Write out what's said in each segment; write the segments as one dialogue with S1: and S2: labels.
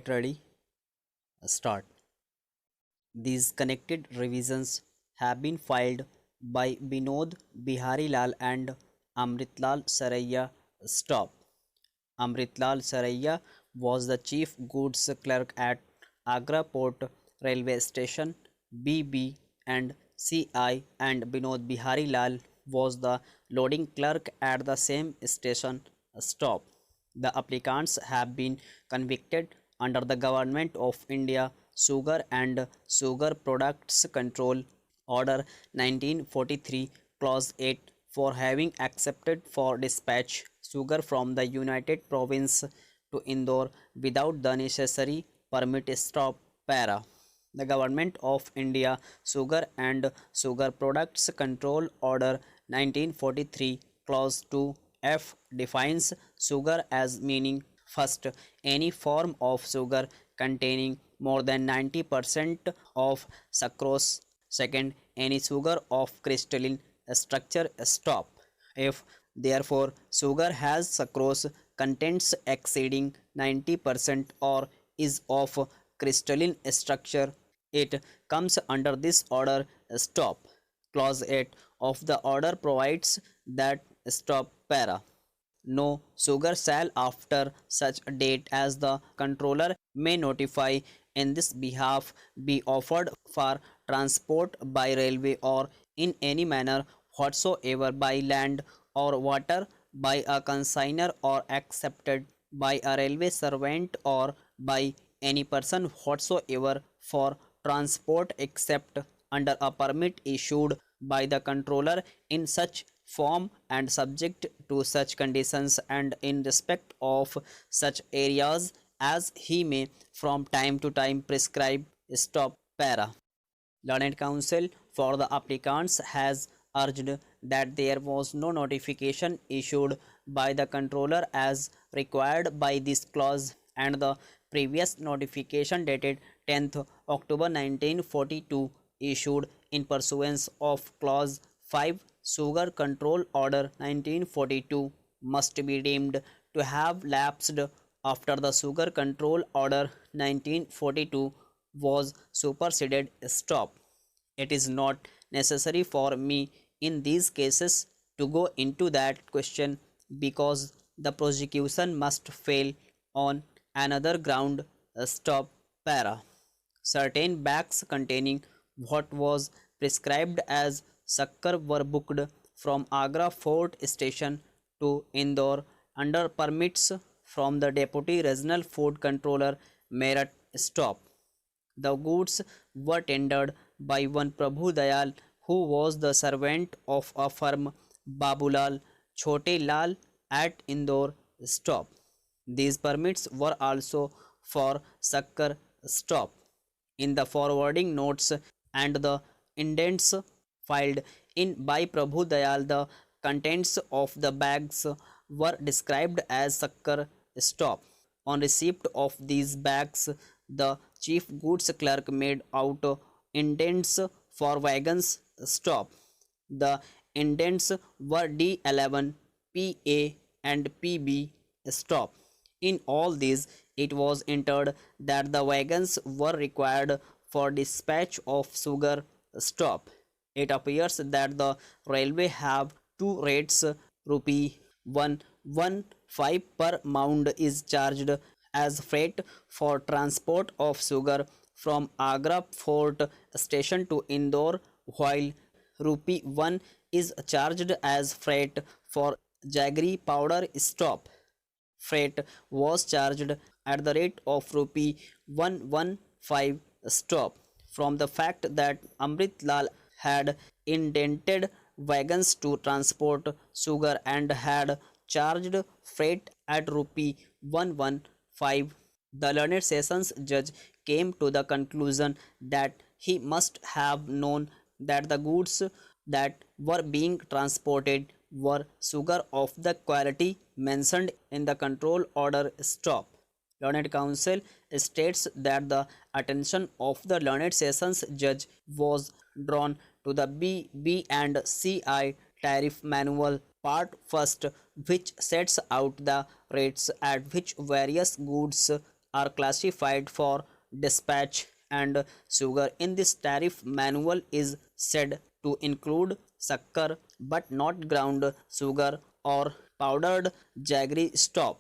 S1: Get ready, start. These connected revisions have been filed by Binod Bihari Lal and Amritlal Saraiya. Stop. Amritlal Saraiya was the chief goods clerk at Agra Port Railway Station BB and CI, and Binod Bihari Lal was the loading clerk at the same station. Stop. The applicants have been convicted under the Government of India Sugar and Sugar Products Control Order 1943 Clause 8 for having accepted for dispatch sugar from the United Province to Indore without the necessary permit. Stop. Para. The Government of India Sugar and Sugar Products Control Order 1943 Clause 2 F defines sugar as meaning: first, any form of sugar containing more than 90% of sucrose; second, any sugar of crystalline structure. Stop. If therefore sugar has sucrose contents exceeding 90% or is of crystalline structure, it comes under this order. Stop. Clause 8 of the order provides that stop. Para. No sugar shall after such date as the controller may notify in this behalf be offered for transport by railway or in any manner whatsoever by land or water by a consignor or accepted by a railway servant or by any person whatsoever for transport except under a permit issued by the controller in such form and subject to such conditions and in respect of such areas as he may from time to time prescribe. Stop. Para. Learned Counsel for the applicants has urged that there was no notification issued by the controller as required by this clause, and the previous notification dated 10th October 1942 issued in pursuance of clause 5 Sugar Control Order 1942 must be deemed to have lapsed after the Sugar Control Order 1942 was superseded. Stop. It is not necessary for me in these cases to go into that question because the prosecution must fail on another ground. Stop. Para. Certain bags containing what was prescribed as succor were booked from Agra Fort Station to Indore under permits from the Deputy Regional Food Controller Meerut. Stop. The goods were tendered by one Prabhu Dayal, who was the servant of a firm Babulal Chote Lal at Indore. Stop. These permits were also for succor. Stop. In the forwarding notes and the indents filed in by Prabhu Dayal, the contents of the bags were described as succor. Stop. On receipt of these bags, the chief goods clerk made out indents for wagons. Stop. The indents were D11, PA and PB. Stop. In all these, it was entered that the wagons were required for dispatch of sugar. Stop. It appears that the railway have two rates. Rupee 115 per mound is charged as freight for transport of sugar from Agra Fort Station to Indore, while rupee 1 is charged as freight for jaggery powder. Stop. Freight was charged at the rate of rupee 115. Stop. From the fact that Amrit Lal had indented wagons to transport sugar and had charged freight at rupee 115, the learned sessions judge came to the conclusion that he must have known that the goods that were being transported were sugar of the quality mentioned in the control order. Stop. Learned Counsel states that the attention of the learned sessions judge was drawn to the B and CI tariff manual part first, which sets out the rates at which various goods are classified for dispatch, and sugar in this tariff manual is said to include sukkar but not ground sugar or powdered jaggery. Stop.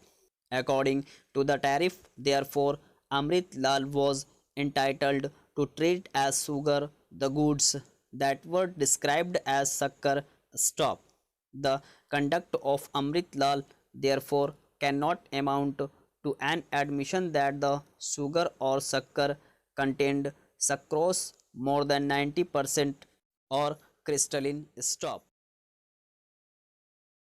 S1: According to the tariff, therefore, Amrit Lal was entitled to treat as sugar the goods that were described as sukkar. Stop. The conduct of Amrit Lal therefore cannot amount to an admission that the sugar or sukkar contained sucrose more than 90% or crystalline. Stop.